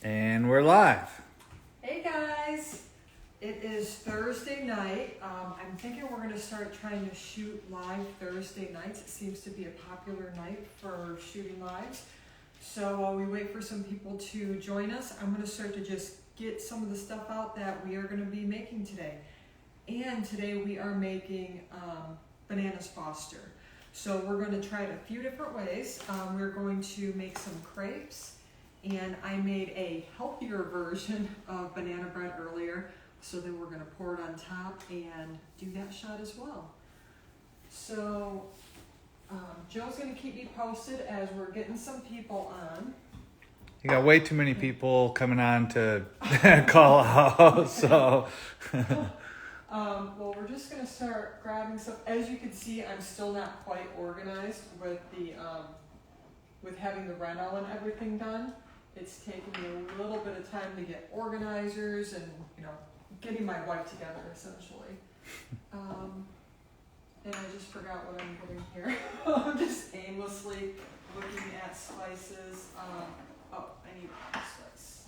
And we're live. Hey guys, it is Thursday night. I'm thinking we're going to start trying to shoot live Thursday nights. It seems to be a popular night for shooting lives. So while we wait for some people to join us, I'm going to start to just get some of the stuff out that we are going to be making today. And today we are making Bananasfoster. So we're going to try it a few different ways. We're going to make some crepes. And I made a healthier version of banana bread earlier, so then we're going to pour it on top and do that shot as well. So Joe's going to keep me posted as we're getting some people on. You got way too many people coming on to call out, so. Well, we're just going to start grabbing some. As you can see, I'm still not quite organized with the with having the reno and everything done. It's taking me a little bit of time to get organizers and, getting my wife together, essentially. And I just forgot what I'm doing here. I'm just aimlessly looking at spices. I need a spice.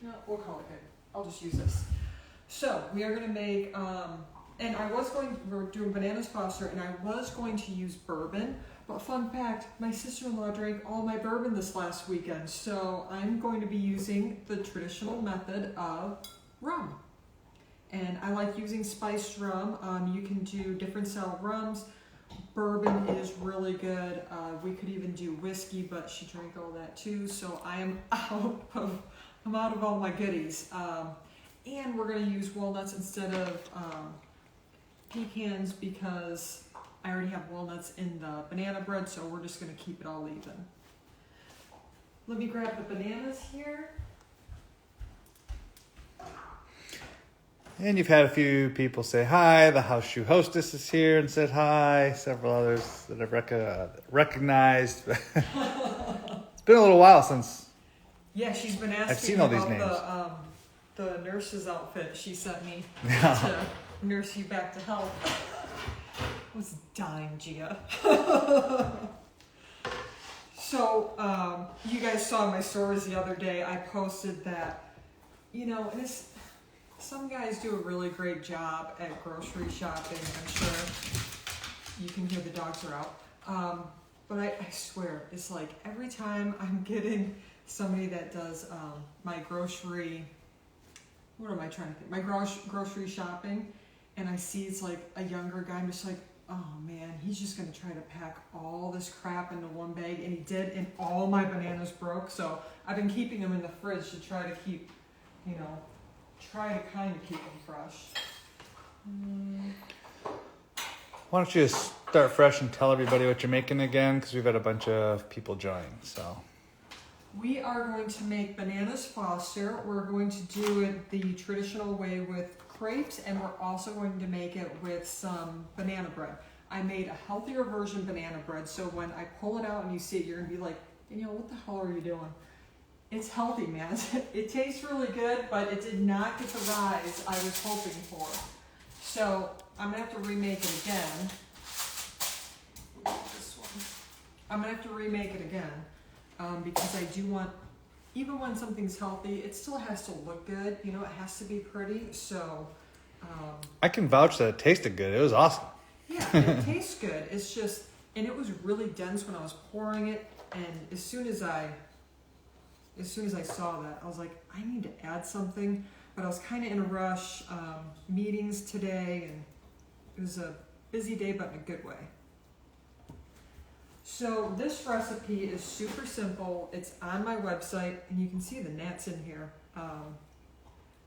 No, we'll call it good. I'll just use this. So, we are going to make, we're doing Bananasfoster, and I was going to use bourbon. But fun fact, my sister-in-law drank all my bourbon this last weekend, so I'm going to be using the traditional method of rum. And I like using spiced rum. You can do different style rums. Bourbon is really good. We could even do whiskey, but she drank all that too, so I'm out of all my goodies. And we're going to use walnuts instead of pecans because I already have walnuts in the banana bread, so we're just going to keep it all even. Let me grab the bananas here. And you've had a few people say hi. The house shoe hostess is here and said hi. Several others that I've recognized. It's been a little while since. Yeah, she's been asking I've seen all these about names. the nurse's outfit she sent me Yeah. to nurse you back to health. I was dying, Gia. So, you guys saw my stories the other day. I posted that, and some guys do a really great job at grocery shopping. I'm sure you can hear the dogs are out. But I swear, it's like every time I'm getting somebody that does my grocery, my grocery shopping, and I see it's like a younger guy, I'm just like, oh man, he's just going to try to pack all this crap into one bag, and he did, and all my bananas broke, so I've been keeping them in the fridge to try to keep, try to kind of keep them fresh. Why don't you just start fresh and tell everybody what you're making again, because we've had a bunch of people join, so. We are going to make Bananasfoster. We're going to do it the traditional way with crepes, and we're also going to make it with some banana bread. I made a healthier version banana bread, so when I pull it out and you see it, you're going to be like, what the hell are you doing? It's healthy, man. It tastes really good, but it did not get the rise I was hoping for. So I'm going to have to remake it again. This one. I'm going to have to remake it again. Because I do want, even when something's healthy, it still has to look good. It has to be pretty. So, I can vouch that it tasted good. It was awesome. Yeah, it tastes good. It's just, and it was really dense when I was pouring it. And as soon as I saw that, I was like, I need to add something. But I was kind of in a rush. Meetings today, and it was a busy day, but in a good way. So this recipe is super simple. It's on my website, and you can see the gnats in here.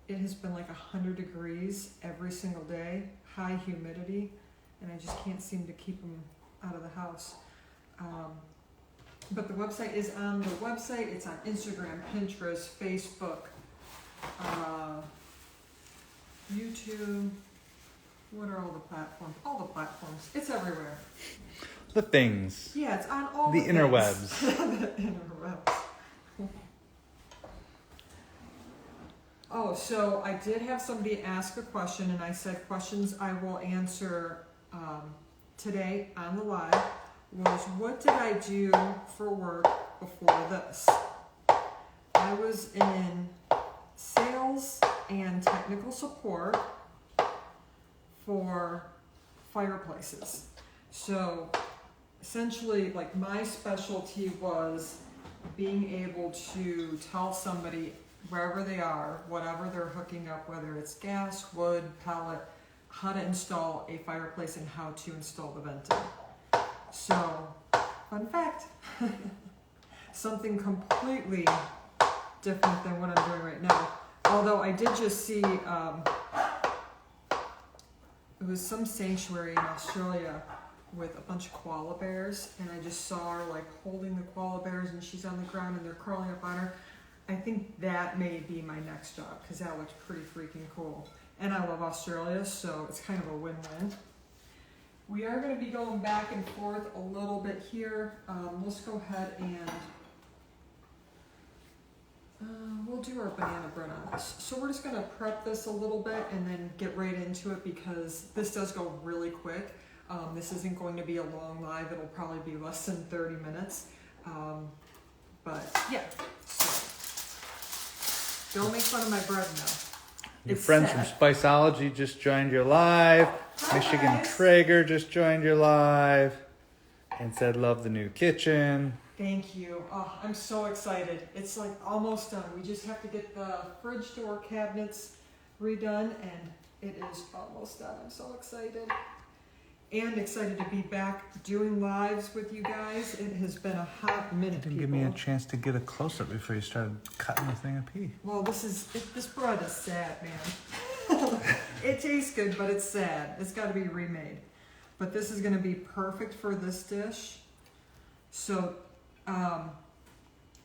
It has been like 100 degrees every single day, high humidity, and I just can't seem to keep them out of the house. But the website is on the website. It's on Instagram, Pinterest, Facebook, YouTube. What are all the platforms? All the platforms. It's everywhere. The things. Yeah, it's on all the the interwebs. The interwebs. Oh, so I did have somebody ask a question, and I said questions I will answer today on the live was, what did I do for work before this? I was in sales and technical support for fireplaces. So essentially, like, my specialty was being able to tell somebody wherever they are, whatever they're hooking up, whether it's gas, wood, pellet, how to install a fireplace and how to install the venting. So, fun fact, something completely different than what I'm doing right now. Although I did just see, it was some sanctuary in Australia with a bunch of koala bears, and I just saw her like holding the koala bears, and she's on the ground and they're crawling up on her. I think that may be my next job, because that looks pretty freaking cool. And I love Australia, so it's kind of a win-win. We are going to be going back and forth a little bit here. Let's go ahead and we'll do our banana bread on this. So we're just going to prep this a little bit and then get right into it, because this does go really quick. This isn't going to be a long live. It'll probably be less than 30 minutes. But yeah, so don't make fun of my bread now. Your friends from Spiceology just joined your live. Hi, Michigan guys. Traeger just joined your live and said love the new kitchen. Thank you. Oh, I'm so excited. It's like almost done. We just have to get the fridge door cabinets redone, and it is almost done. I'm so excited. And excited to be back doing lives with you guys. It has been a hot minute, Didn't give me a chance to get a close-up before you started cutting the thing of pea. Well, this bread is sad, man. It tastes good, but it's sad. It's got to be remade. But this is going to be perfect for this dish. So,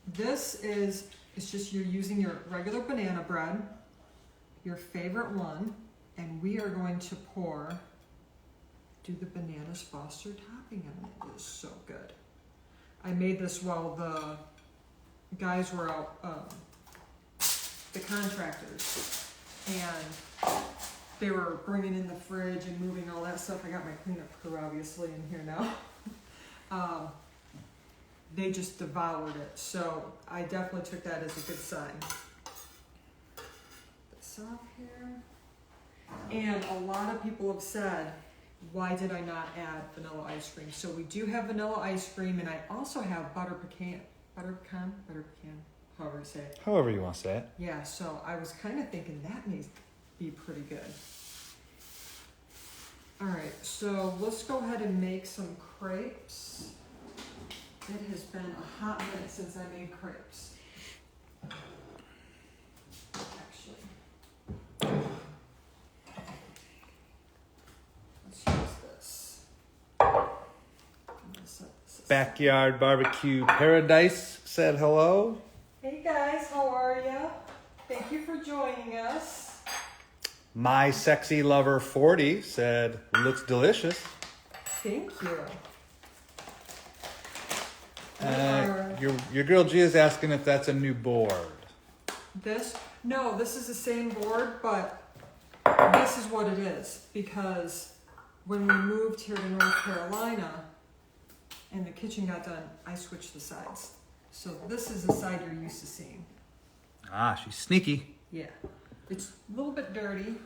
this is, it's just you're using your regular banana bread, your favorite one, and we are going to do the Bananasfoster topping on it. It is so good. I made this while the guys were out, the contractors, and they were bringing in the fridge and moving all that stuff. I got my cleanup crew obviously in here now. They just devoured it, so I definitely took that as a good sign. This off here. And a lot of people have said, why did I not add vanilla ice cream? So we do have vanilla ice cream, and I also have butter pecan, however you say it. However you want to say it. Yeah, so I was kind of thinking that may be pretty good. All right, so let's go ahead and make some crepes. It has been a hot minute since I made crepes. Actually. Let's use this. I'm gonna set this aside. Backyard Barbecue Paradise said hello. Hey guys, how are ya? Thank you for joining us. My Sexy Lover 40 said, looks delicious. Thank you. Your girl G is asking if that's a new board. This? No, this is the same board, but this is what it is. Because when we moved here to North Carolina and the kitchen got done, I switched the sides. So this is the side you're used to seeing. Ah, she's sneaky. Yeah. It's a little bit dirty.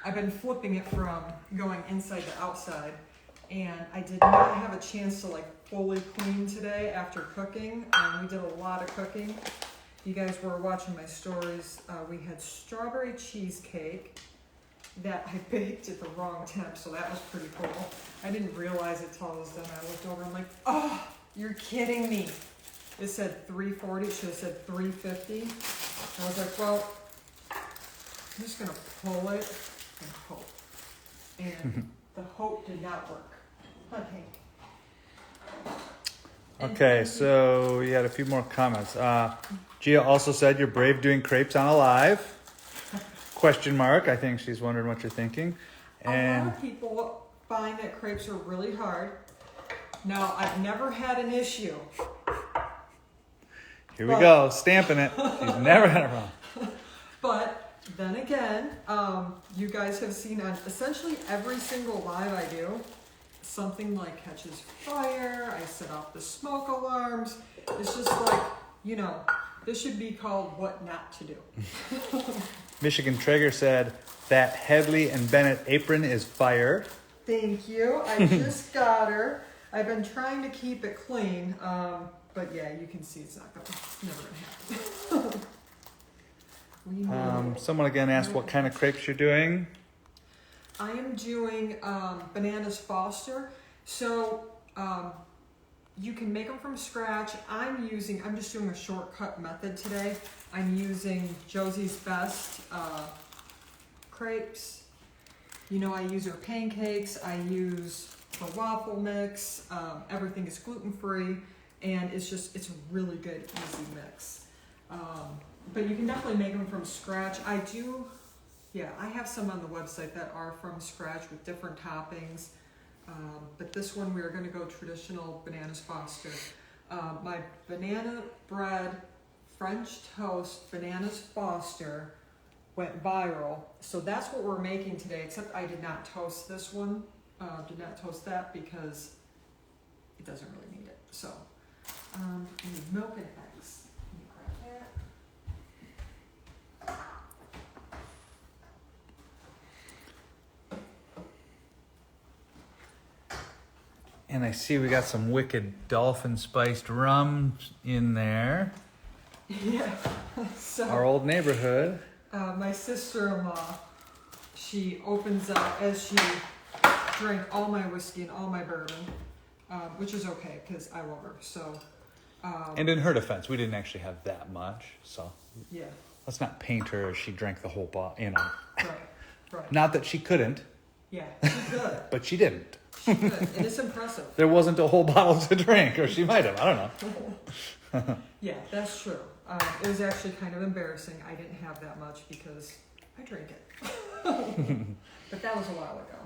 I've been flipping it from going inside to outside. And I did not have a chance to like fully clean today after cooking. We did a lot of cooking. You guys were watching my stories. We had strawberry cheesecake that I baked at the wrong temp, so that was pretty cool. I didn't realize it till I was done. I looked over, I'm like, oh, you're kidding me. It said 340, it should have said 350. I was like, well, I'm just gonna pull it and hope. And the hope did not work. Okay, so you had a few more comments. Gia also said you're brave doing crepes on a live. Question mark. I think she's wondering what you're thinking. And a lot of people find that crepes are really hard. Now, I've never had an issue. Here we go, stamping it. She's never had it wrong. But then again, you guys have seen on essentially every single live I do, something like catches fire, I set off the smoke alarms. It's just like, you know, This should be called What Not to Do. Michigan Traeger said that Headley and Bennett apron is fire. Thank you. I just got her. I've been trying to keep it clean, but yeah, you can see it's never gonna happen. Someone again asked what kind of crepes you're doing. I am doing Bananasfoster. So you can make them from scratch. I'm just doing a shortcut method today. I'm using Josie's Best crepes. You know, I use her pancakes. I use her waffle mix. Everything is gluten-free, and it's a really good, easy mix. But you can definitely make them from scratch. I have some on the website that are from scratch with different toppings. But this one we're going to go traditional Bananasfoster. My banana bread French toast Bananasfoster went viral, so that's what we're making today. Except I did not toast this one. Did not toast that because it doesn't really need it. So I need milk and eggs. Let me grab that. And I see we got some wicked dolphin spiced rum in there. Yeah. So our old neighborhood. My sister-in-law, she opens up as she drank all my whiskey and all my bourbon, which is okay because I love her. So. And in her defense, we didn't actually have that much, so. Yeah. Let's not paint her as she drank the whole bottle, Right. Not that she couldn't. Yeah, she could. But she didn't. She could, and it's impressive. There wasn't a whole bottle to drink, or she might have. I don't know. Yeah, that's true. It was actually kind of embarrassing. I didn't have that much because I drank it. But that was a while ago.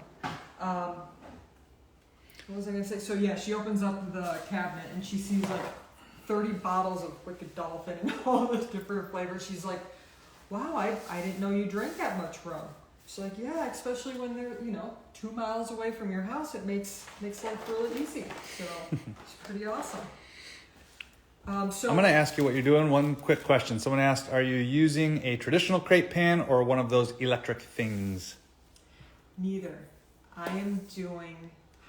What was I going to say? So yeah, she opens up the cabinet and she sees like 30 bottles of Wicked Dolphin and all those different flavors. She's like, wow, I didn't know you drank that much rum. She's like, yeah, especially when they're, 2 miles away from your house, it makes life really easy. So it's pretty awesome. So I'm going to ask you what you're doing. One quick question. Someone asked, are you using a traditional crepe pan or one of those electric things? Neither. I am doing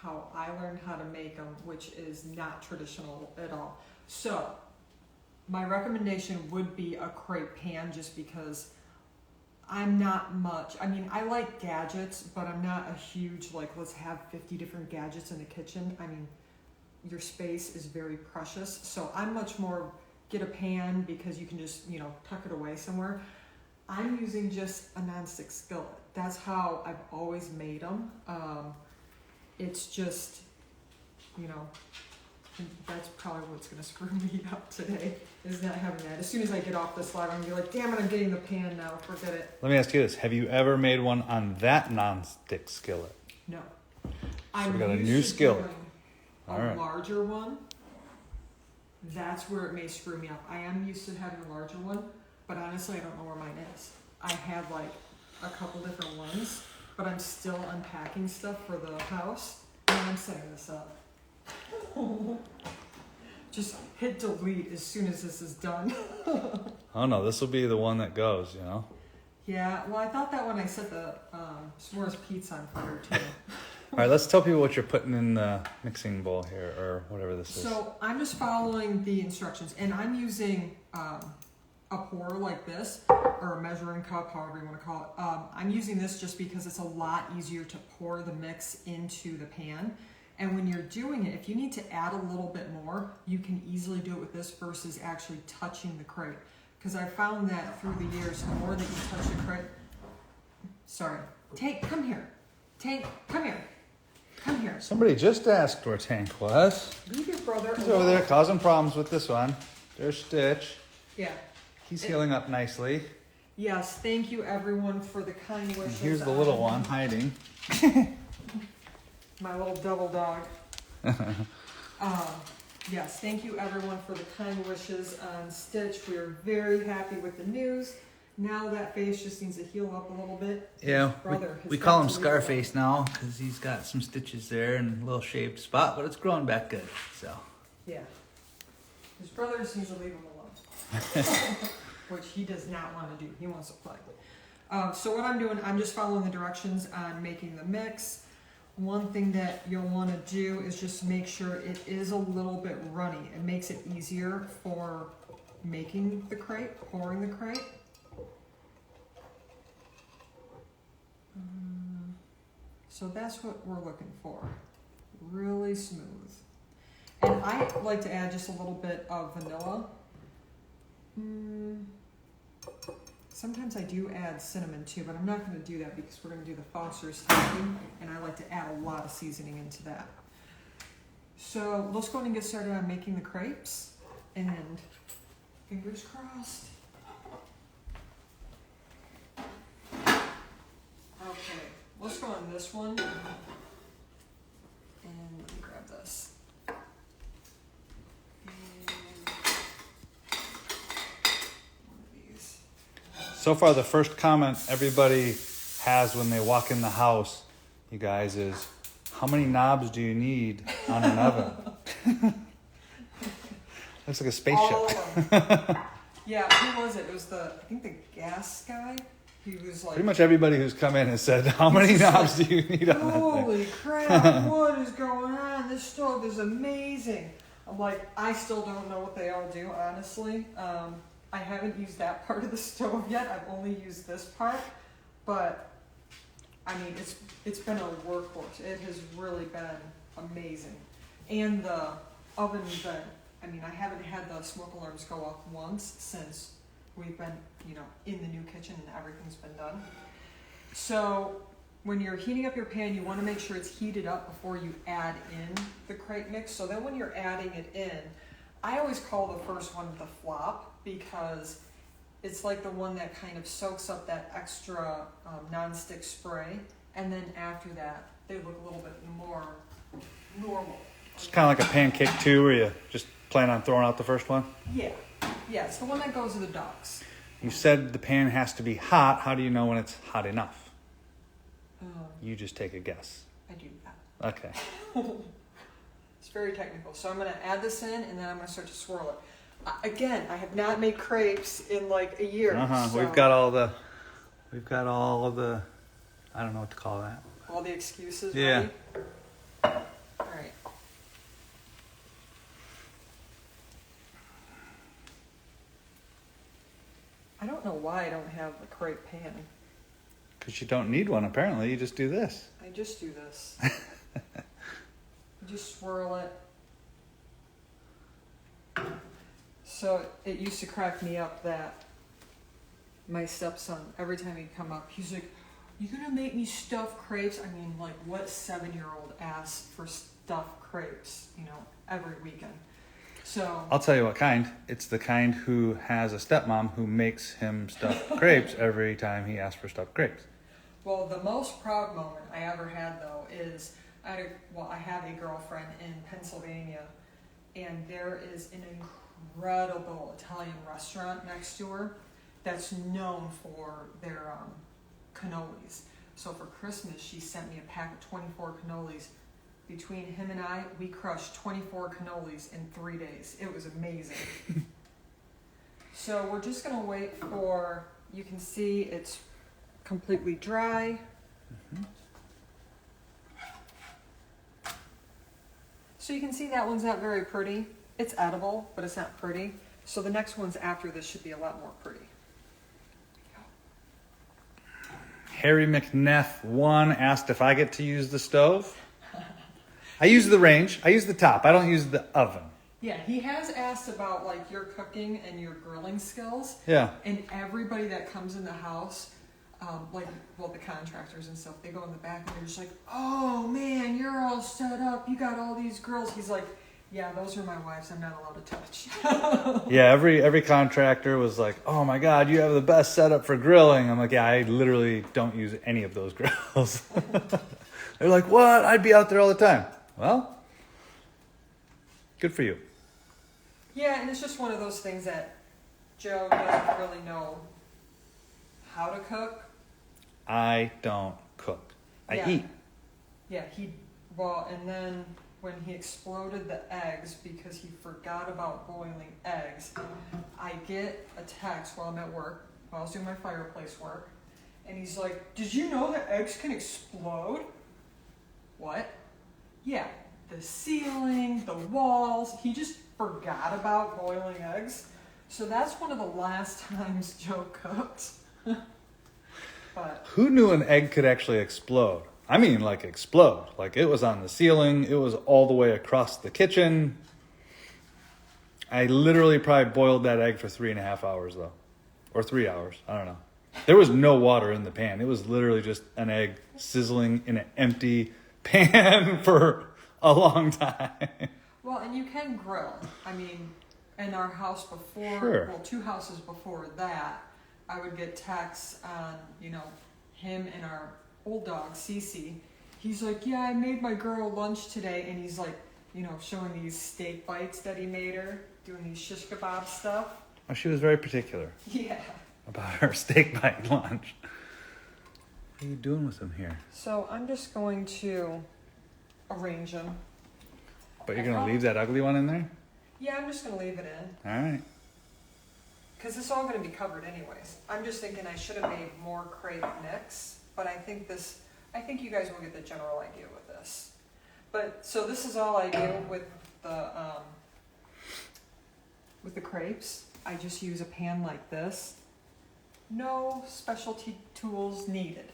how I learned how to make them, which is not traditional at all. So my recommendation would be a crepe pan just because I'm not much. I mean, I like gadgets, but I'm not a huge, let's have 50 different gadgets in the kitchen. I mean, your space is very precious. So I'm much more get a pan because you can just, tuck it away somewhere. I'm using just a nonstick skillet. That's how I've always made them. It's just, that's probably what's going to screw me up today, is not having that. As soon as I get off this slide, I'm going to be like, damn it, I'm getting the pan now. Forget it. Let me ask you this. Have you ever made one on that nonstick skillet? No. So we got a new skillet. A larger one. That's where it may screw me up. I am used to having a larger one, but honestly, I don't know where mine is. I have a couple different ones, but I'm still unpacking stuff for the house, and I'm setting this up. Just hit delete as soon as this is done. Oh no, this will be the one that goes, Yeah, well, I thought that when I set the s'mores pizza on fire too. All right, let's tell people what you're putting in the mixing bowl here, or whatever this is. So I'm just following the instructions, and I'm using a pour like this, or a measuring cup, however you want to call it. I'm using this just because it's a lot easier to pour the mix into the pan. And when you're doing it, if you need to add a little bit more, you can easily do it with this versus actually touching the crepe. Because I found that through the years, the more that you touch the crepe, come here. Tank, come here. Come here. Somebody just asked where Tank was. Leave your brother He's alone. over there causing problems with this one. There's Stitch. Yeah. He's healing up nicely. Yes, thank you everyone for the kind wishes. And here's the little one hiding. My little devil dog. Yes, thank you everyone for the kind wishes on Stitch. We're very happy with the news. Now that face just needs to heal up a little bit. Yeah, we call him got to Scarface now because he's got some stitches there and a little shaved spot, but it's growing back good. So Yeah. His brother just needs to leave him alone. which he does not want to do. He wants to play. So what I'm doing, I'm just following the directions on making the mix. One thing that you'll want to do is just make sure it is a little bit runny. It makes it easier for making the crepe, pouring the crepe. So that's what we're looking for. Really smooth. And I like to add just a little bit of vanilla. Sometimes I do add cinnamon too, but I'm not going to do that because we're going to do the Foster's topping, and I like to add a lot of seasoning into that. So let's go ahead and get started on making the crepes, and fingers crossed. Okay, let's go on this one, and let me grab this. So far, the first comment everybody has when they walk in the house, you guys, is how many knobs do you need on an oven? Looks like a spaceship. All of them. Yeah, who was it? It was I think the gas guy. He was like... Pretty much everybody who's come in has said, how many knobs do you need on that thing? Holy crap, what is going on? This stove is amazing. I'm like, I still don't know what they all do, honestly. I haven't used that part of the stove yet. I've only used this part, but I mean, it's been a workhorse. It has really been amazing. And the oven's been, I mean, I haven't had the smoke alarms go off once since we've been, in the new kitchen and everything's been done. So when you're heating up your pan, you want to make sure it's heated up before you add in the crepe mix. So then when you're adding it in, I always call the first one the flop because it's like the one that kind of soaks up that extra non-stick spray. And then after that, they look a little bit more normal. It's kind of like a pancake too, where you just plan on throwing out the first one? Yeah. Yeah, it's the one that goes to the ducks. You said the pan has to be hot. How do you know when it's hot enough? You just take a guess. I do that. Okay. It's very technical. So I'm going to add this in, and then I'm going to start to swirl it. Again, I have not made crepes in like a year. So We've got all the, I don't know what to call that. all the excuses. Yeah. Ready? All right. I don't know why I don't have a crepe pan. Because you don't need one, apparently. You just do this. I just do this. Just swirl it. So it used to crack me up that my stepson, every time he'd come up, he's like, "You gonna make me stuffed crepes?" I mean, like, what 7-year-old asks for stuffed crepes, every weekend? So I'll tell you what kind. It's the kind who has a stepmom who makes him stuffed crepes every time he asks for stuffed crepes. well, the most proud moment I ever had, though, is I have a girlfriend in Pennsylvania, and there is an incredible Italian restaurant next to her that's known for their cannolis. So for Christmas, she sent me a pack of 24 cannolis. Between him and I, we crushed 24 cannolis in 3 days. It was amazing. So we're just going to wait for, you can see it's completely dry. Mm-hmm. So you can see that one's not very pretty. It's edible, but it's not pretty. So the next ones after this should be a lot more pretty. Harry McNeff 1 asked if I get to use the stove. I use the range. I use the top. I don't use the oven. Yeah, he has asked about like your cooking and your grilling skills. Yeah. And everybody that comes in the house, the contractors and stuff, they go in the back and they're just like, "Oh man, you're all set up. You got all these grills." He's like, "Yeah, those are my wife's. I'm not allowed to touch." Yeah, every contractor was like, "Oh my God, you have the best setup for grilling." I'm like, "Yeah, I literally don't use any of those grills." They're like, "What? I'd be out there all the time." Well, good for you. Yeah, and it's just one of those things that Joe doesn't really know how to cook. I don't cook. I eat. Yeah, and then when he exploded the eggs because he forgot about boiling eggs, I get a text while I'm at work, while I was doing my fireplace work, and he's like, "Did you know that eggs can explode?" What? Yeah, the ceiling, the walls. He just forgot about boiling eggs. So that's one of the last times Joe cooked. But Who knew an egg could actually explode? I mean, like explode. Like it was on the ceiling. It was all the way across the kitchen. I literally probably boiled that egg for 3.5 hours though. Or 3 hours. I don't know. There was no water in the pan. It was literally just an egg sizzling in an empty pan for a long time. well, and you can grill. I mean, in our house before, Sure. well, 2 houses before that, I would get texts on, him and our old dog, Cece. He's like, "Yeah, I made my girl lunch today," and he's like, showing these steak bites that he made her, doing these shish kebab stuff. Oh, she was very particular Yeah. about her steak bite lunch. What are you doing with them here? So I'm just going to arrange them. But you're going to leave that ugly one in there? Yeah, I'm just going to leave it in. All right. Because it's all going to be covered anyways. I'm just thinking I should have made more crepe mix, but I think you guys will get the general idea with this. But, so this is all I do with the crepes. I just use a pan like this. No specialty tools needed.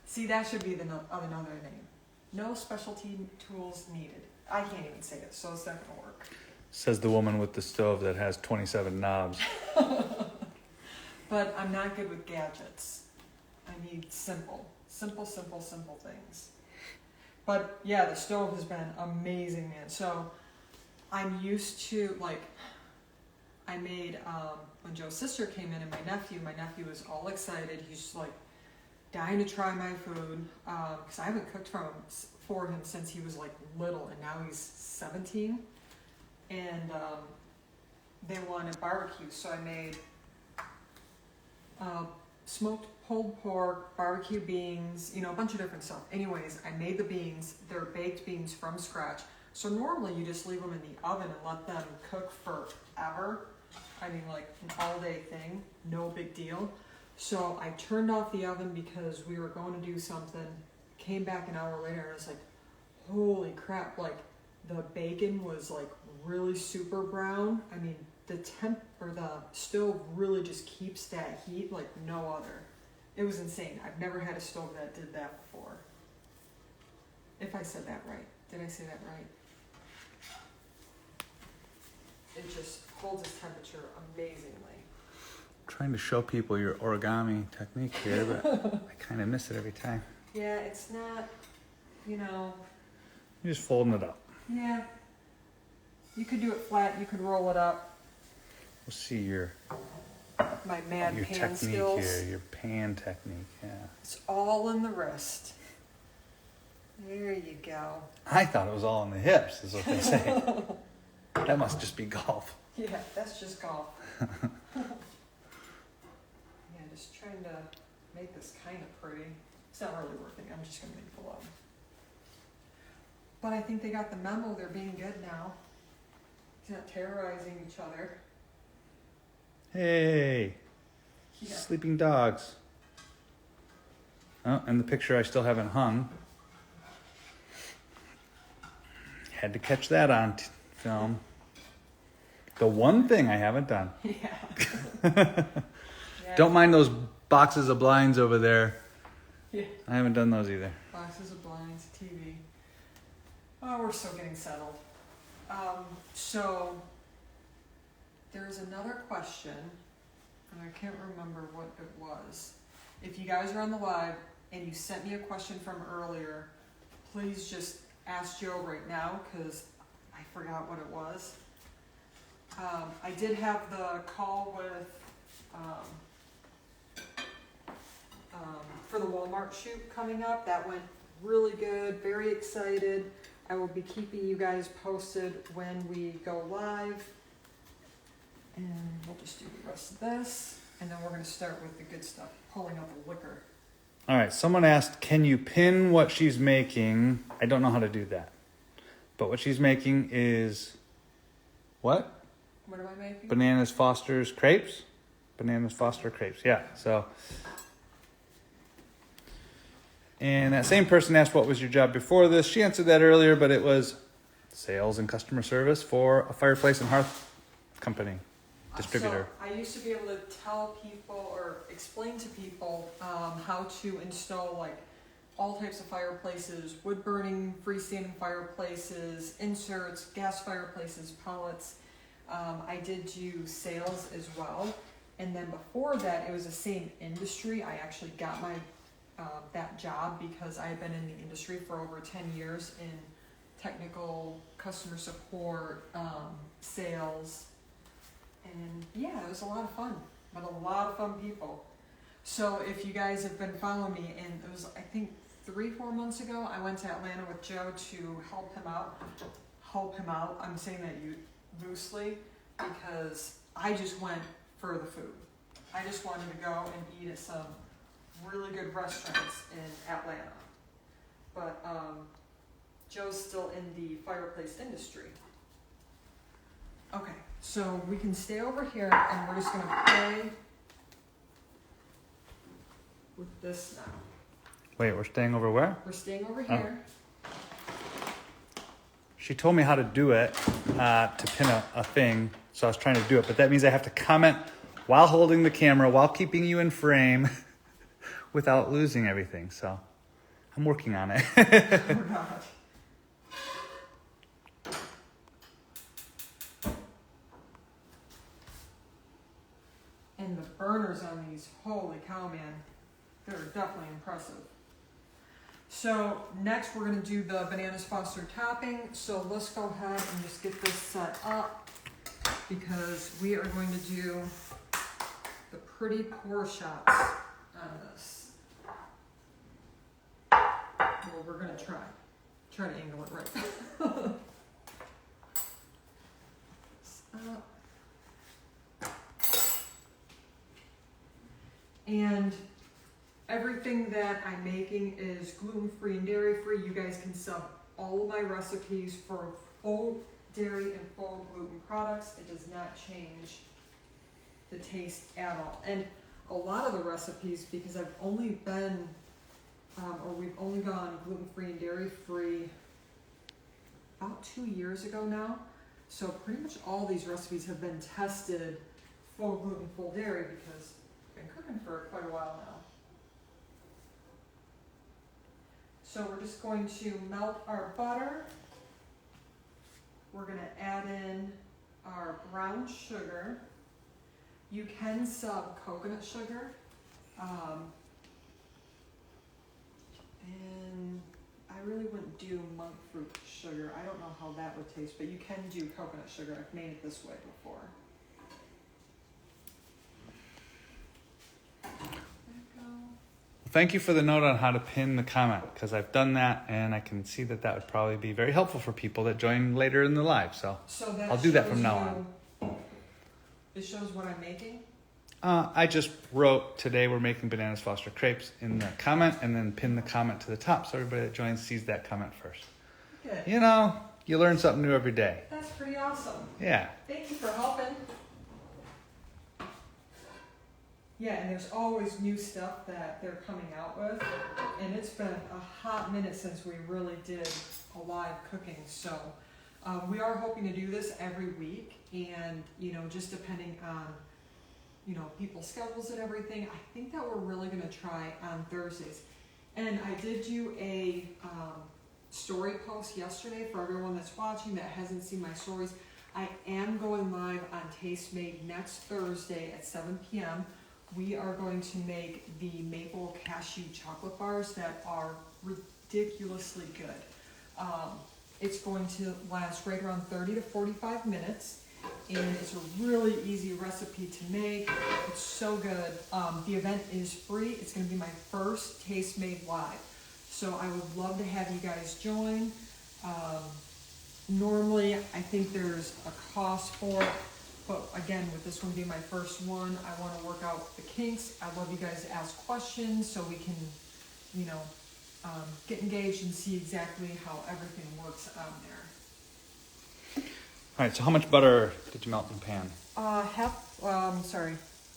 See, that should be another name. No specialty tools needed. I can't even say it, so it's not going to work. Says the woman with the stove that has 27 knobs. But I'm not good with gadgets. I need simple things. But yeah, the stove has been amazing, man. So I'm used to, I made, when Joe's sister came in and my nephew was all excited. He's just like dying to try my food. Because I haven't cooked for him since he was little, and now he's 17. And they wanted barbecue, so I made smoked pulled pork, barbecue beans, a bunch of different stuff. Anyways, I made the beans. They're baked beans from scratch. So normally you just leave them in the oven and let them cook forever. I mean, an all-day thing, no big deal. So I turned off the oven because we were going to do something. Came back an hour later and I was like, holy crap, the bacon was really super brown. I mean, the stove really just keeps that heat like no other. It was insane. I've never had a stove that did that before. If I said that right. Did I say that right? It just holds its temperature amazingly. Trying to show people your origami technique here, but I kind of miss it every time. Yeah, it's not, You're just folding it up. Yeah. You could do it flat, you could roll it up. We'll see your Pan technique skills. here, your pan technique, yeah. It's all in the wrist. There you go. I thought it was all in the hips, is what they say. That must just be golf. Yeah, that's just golf. Yeah, just trying to make this kind of pretty. It's not really working. I'm just going to leave it alone. But I think they got the memo. They're being good now. He's not terrorizing each other. Hey, Yeah. sleeping dogs. Oh, and the picture I still haven't hung. Had to catch that on film. The one thing I haven't done. Yeah. Don't mind those boxes of blinds over there. Yeah. I haven't done those either. Boxes of blinds, TV. Oh, we're still getting settled. So there's another question, and I can't remember what it was. If you guys are on the live and you sent me a question from earlier, please just ask Joe right now because I forgot what it was. I did have the call with for the Walmart shoot coming up. That went really good, very excited. I will be keeping you guys posted when we go live. And we'll just do the rest of this. And then we're going to start with the good stuff, pulling up the liquor. All right, someone asked, can you pin what she's making? I don't know how to do that. But what she's making is... What? What am I making? Bananasfoster's Crepes. Bananasfoster Crepes, yeah. So, and that same person asked what was your job before this. She answered that earlier, but it was sales and customer service for a fireplace and hearth company, distributor. So I used to be able to tell people or explain to people how to install like all types of fireplaces, wood burning, freestanding fireplaces, inserts, gas fireplaces, pellets. I did do sales as well. And then before that, it was the same industry. I actually got my that job because I had been in the industry for over 10 years in technical customer support, sales. And yeah, it was a lot of fun. Met a lot of fun people. So if you guys have been following me, and it was, I think, 3-4 months ago, I went to Atlanta with Joe to help him out. I'm saying that loosely because I just went for the food. I just wanted to go and eat at some really good restaurants in Atlanta. But Joe's still in the fireplace industry. Okay, so we can stay over here and we're just gonna play with this now. Wait, we're staying over where? We're staying over here. She told me how to do it, to pin a thing, so I was trying to do it, but that means I have to comment while holding the camera, while keeping you in frame, without losing everything, so I'm working on it. Oh God. And the burners on these, holy cow, man, they're definitely impressive. So next we're gonna do the Bananasfoster topping. So let's go ahead and just get this set up because we are going to do the pretty pour shots on this. Well, we're gonna try to angle it right. And everything that I'm making is gluten-free and dairy-free. You guys can sub all of my recipes for full dairy and full gluten products. It does not change the taste at all. And a lot of the recipes, because I've only been, we've only gone gluten-free and dairy-free about 2 years ago now. So pretty much all these recipes have been tested full gluten, full dairy because I've been cooking for quite a while now. So we're just going to melt our butter. We're going to add in our brown sugar. You can sub coconut sugar. And I really wouldn't do monk fruit sugar. I don't know how that would taste, but you can do coconut sugar. I've made it this way before. Thank you for the note on how to pin the comment, because I've done that and I can see that would probably be very helpful for people that join later in the live. So that I'll do that from now on. It shows what I'm making? I just wrote, today we're making Bananasfoster crepes in the comment, and then pin the comment to the top so everybody that joins sees that comment first. Good. You know, you learn something new every day. That's pretty awesome. Yeah. Thank you for helping. Yeah, and there's always new stuff that they're coming out with. And it's been a hot minute since we really did a live cooking. So we are hoping to do this every week. And, you know, just depending on, you know, people's schedules and everything, I think that we're really going to try on Thursdays. And I did do a story post yesterday for everyone that's watching that hasn't seen my stories. I am going live on Taste Made next Thursday at 7 p.m. We are going to make the maple cashew chocolate bars that are ridiculously good. It's going to last right around 30 to 45 minutes. And it's a really easy recipe to make. It's so good. The event is free. It's going to be my first Taste Made Live. So I would love to have you guys join. Normally, I think there's a cost for it. But again, with this one being my first one, I want to work out the kinks. I love you guys to ask questions so we can, you know, get engaged and see exactly how everything works out there. All right, so how much butter did you melt in the pan?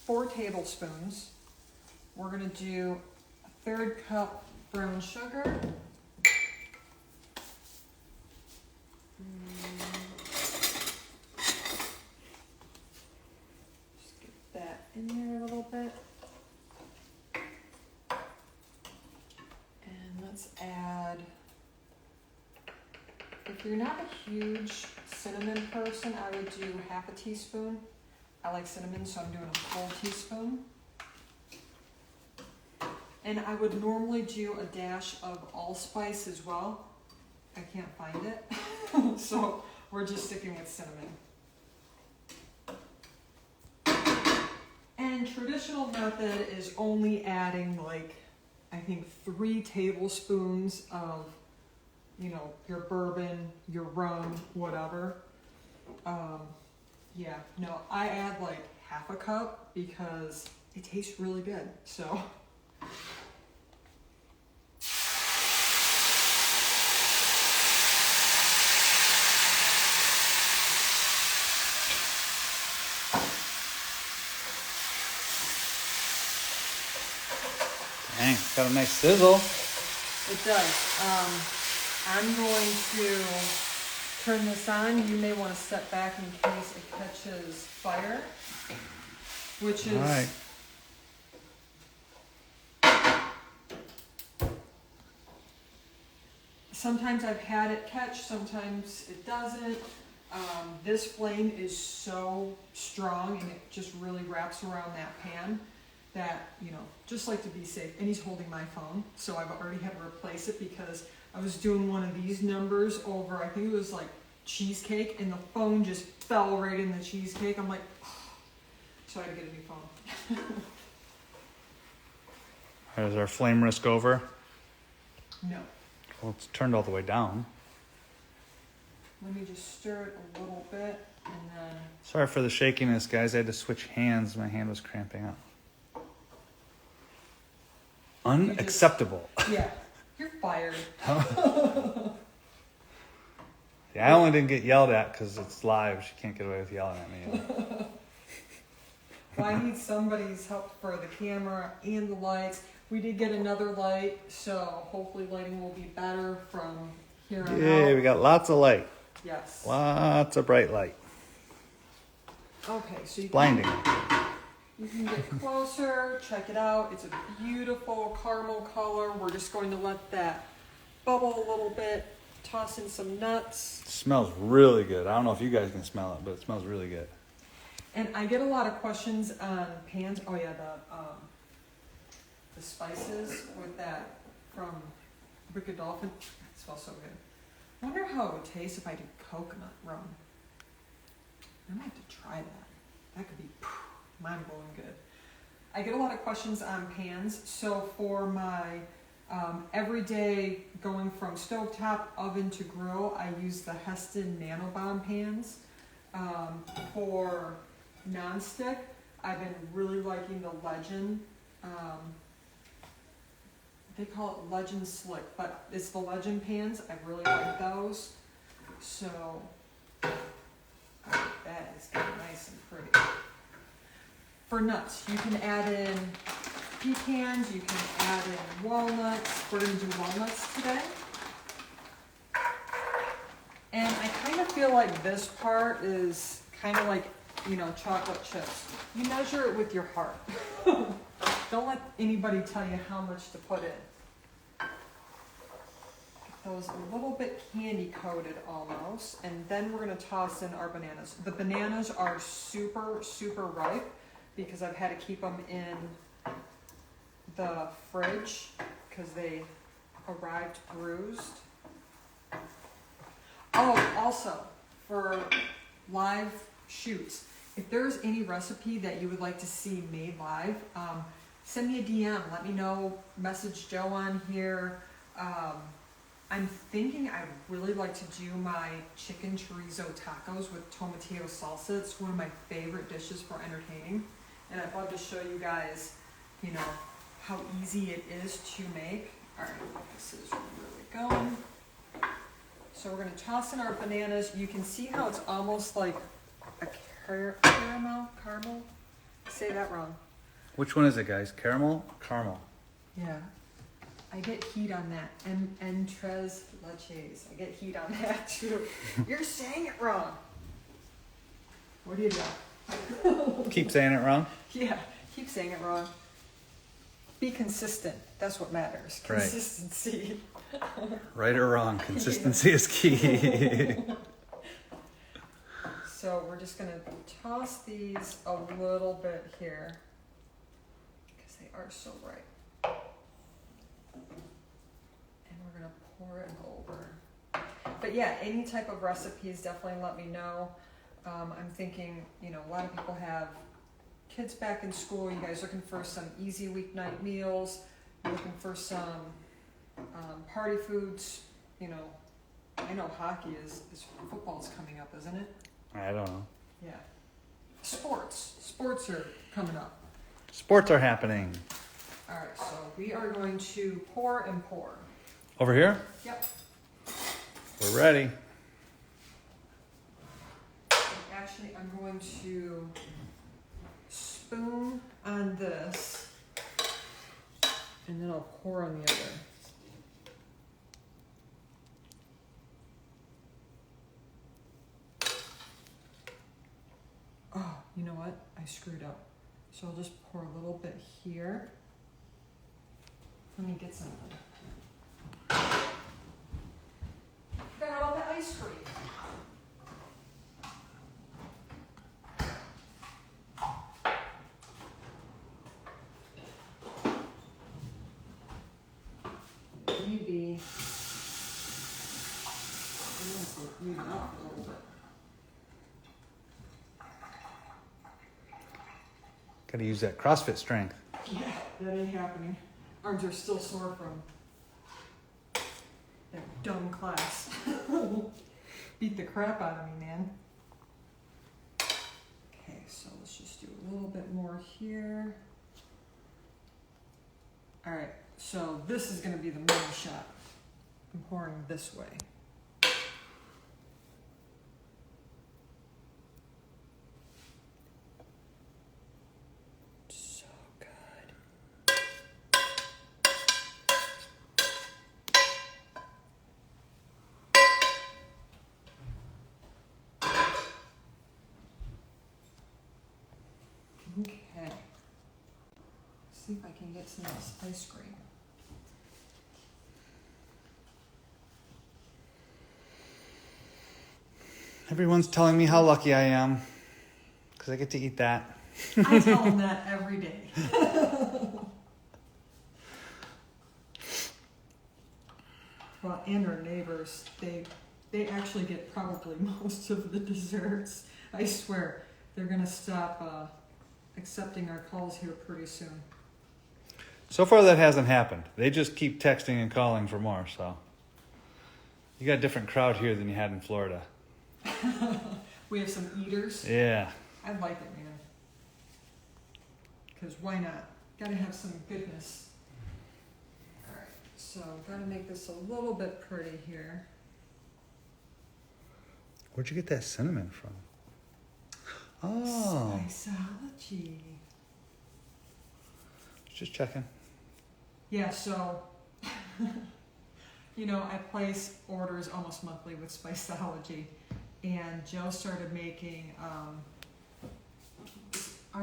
4 tablespoons. We're gonna do a 1/3 cup brown sugar. Just get that in there a little bit. And let's add, if you're not a huge cinnamon person, I would do 1/2 teaspoon. I like cinnamon, so I'm doing a full teaspoon. And I would normally do a dash of allspice as well. I can't find it, so we're just sticking with cinnamon. And traditional method is only adding like, I think 3 tablespoons of, you know, your bourbon, your rum, whatever. Yeah, no, I add like 1/2 cup because it tastes really good, so. Dang, got a nice sizzle. It does. I'm going to turn this on. You may want to step back in case it catches fire, which is... All right. Sometimes I've had it catch, sometimes it doesn't. This flame is so strong and it just really wraps around that pan that, you know, just like to be safe. And he's holding my phone, so I've already had to replace it because I was doing one of these numbers over, I think it was like cheesecake, and the phone just fell right in the cheesecake. I'm like, oh. So I had to get a new phone. All right, is our flame risk over? No. Well, it's turned all the way down. Let me just stir it a little bit and then... Sorry for the shakiness, guys. I had to switch hands. My hand was cramping up. Unacceptable. Yeah, you're fired. Yeah, I only didn't get yelled at because it's live. She can't get away with yelling at me. Well, I need somebody's help for the camera and the lights. We did get another light, so hopefully lighting will be better from here on out. Yeah, we got lots of light. Yes. Lots of bright light. Okay, so Blinding. You can get closer, check it out. It's a beautiful caramel color. We're just going to let that bubble a little bit, toss in some nuts. It smells really good. I don't know if you guys can smell it, but it smells really good. And I get a lot of questions on pans. Oh yeah, the spices with that from Wicked Dolphin. It smells so good. I wonder how it would taste if I did coconut rum. I might have to try that. That could be mind-blowing good. I get a lot of questions on pans. So for my everyday going from stovetop, oven to grill, I use the Heston Nanobomb pans. For non-stick, I've been really liking the Legend. They call it Legend Slick, but it's the Legend pans. I really like those. So that is getting nice and pretty. For nuts, you can add in pecans, you can add in walnuts. We're going to do walnuts today. And I kind of feel like this part is kind of like, you know, chocolate chips. You measure it with your heart. Don't let anybody tell you how much to put in. Get those a little bit candy coated almost. And then we're going to toss in our bananas. The bananas are super, super ripe because I've had to keep them in the fridge because they arrived bruised. Oh, also, for live shoots, if there's any recipe that you would like to see made live, send me a DM. Let me know. Message Joe on here. I'm thinking I'd really like to do my chicken chorizo tacos with tomatillo salsa. It's one of my favorite dishes for entertaining. And I'd love to show you guys, you know, how easy it is to make. All right, this is really going. So we're gonna toss in our bananas. You can see how it's almost like a caramel? Say that wrong. Which one is it, guys? Caramel? Caramel. Yeah. I get heat on that. Tres leches. I get heat on that too. You're saying it wrong. What do you do? Keep saying it wrong? Yeah, keep saying it wrong. Be consistent. That's what matters. Right. Consistency. Right or wrong, consistency is key. So we're just gonna toss these a little bit here because they are so ripe. And we're gonna pour it over. But yeah, any type of recipes, definitely let me know. I'm thinking, you know, a lot of people have kids back in school. You guys looking for some easy weeknight meals? You're looking for some party foods? You know, I know hockey is football's coming up, isn't it? I don't know. Yeah. Sports are coming up. Sports are happening. All right, so we are going to pour and pour. Over here? Yep. We're ready. Actually, I'm going to spoon on this, and then I'll pour on the other. Oh, you know what? I screwed up. So I'll just pour a little bit here. Let me get something. Forgot about the ice cream. Maybe move it up a little bit. Gotta use that CrossFit strength. Yeah, that ain't happening. Arms are still sore from that dumb class. Beat the crap out of me, man. Okay, so let's just do a little bit more here. All right, so this is gonna be the main shot. I'm pouring this way. So good. Okay. See if I can get some of this ice cream. Everyone's telling me how lucky I am because I get to eat that. I tell them that every day. Well, and our neighbors, they actually get probably most of the desserts. I swear, they're gonna stop accepting our calls here pretty soon. So far that hasn't happened. They just keep texting and calling for more, so. You got a different crowd here than you had in Florida. We have some eaters. Yeah. I like it, man. Because why not? Gotta have some goodness. Alright, so gotta make this a little bit pretty here. Where'd you get that cinnamon from? Oh. Spiceology. Just checking. Yeah, so, you know, I place orders almost monthly with Spiceology. And Joe started making, are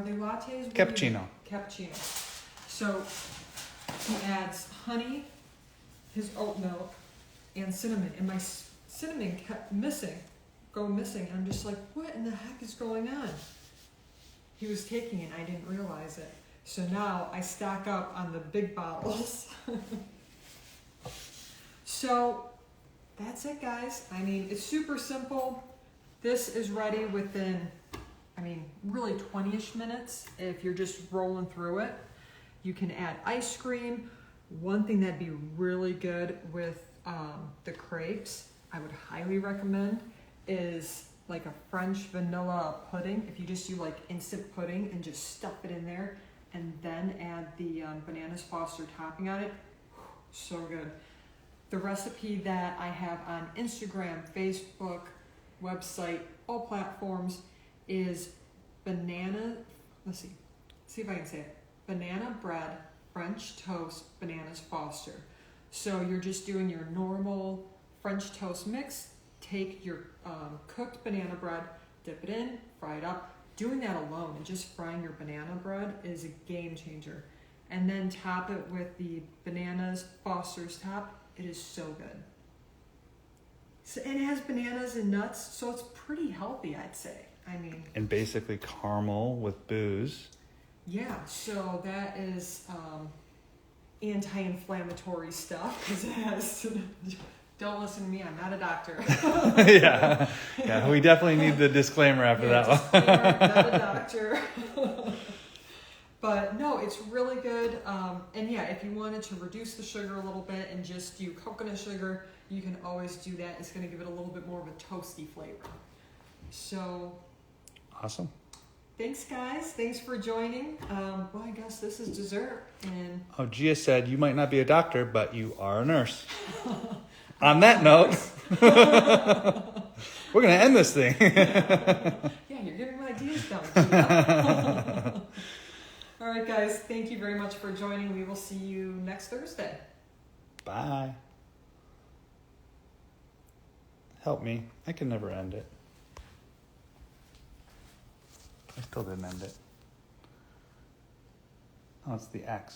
they lattes? Cappuccino. Cappuccino. So he adds honey, his oat milk, and cinnamon. And my cinnamon kept go missing. And I'm just like, what in the heck is going on? He was taking it and I didn't realize it. So now I stock up on the big bottles. So that's it, guys. I mean, it's super simple. This is ready within, I mean, really 20-ish minutes if you're just rolling through it. You can add ice cream. One thing that'd be really good with the crepes, I would highly recommend, is like a French vanilla pudding. If you just do like instant pudding and just stuff it in there and then add the Bananasfoster topping on it, so good. The recipe that I have on Instagram, Facebook, website, all platforms is let's see if I can say it. Banana bread, French toast, Bananasfoster. So you're just doing your normal French toast mix. Take your cooked banana bread, dip it in, fry it up. Doing that alone and just frying your banana bread is a game changer. And then top it with the Bananasfoster's top. It is so good. So, and it has bananas and nuts, so it's pretty healthy, I'd say. I mean, And basically caramel with booze. yeah, so that is anti-inflammatory stuff because it has. Don't listen to me. I'm not a doctor. yeah. We definitely need the disclaimer after that one. Disclaimer, not a doctor. But no, it's really good. And yeah, if you wanted to reduce the sugar a little bit and just do coconut sugar, you can always do that. It's going to give it a little bit more of a toasty flavor. So. Awesome. Thanks, guys. Thanks for joining. Well, I guess this is dessert. And Oh, Gia said you might not be a doctor, but you are a nurse. On that note, we're going to end this thing. Yeah, you're giving my ideas down. Gia. All right, guys. Thank you very much for joining. We will see you next Thursday. Bye. Help me. I can never end it. I still didn't end it. Oh, it's the X.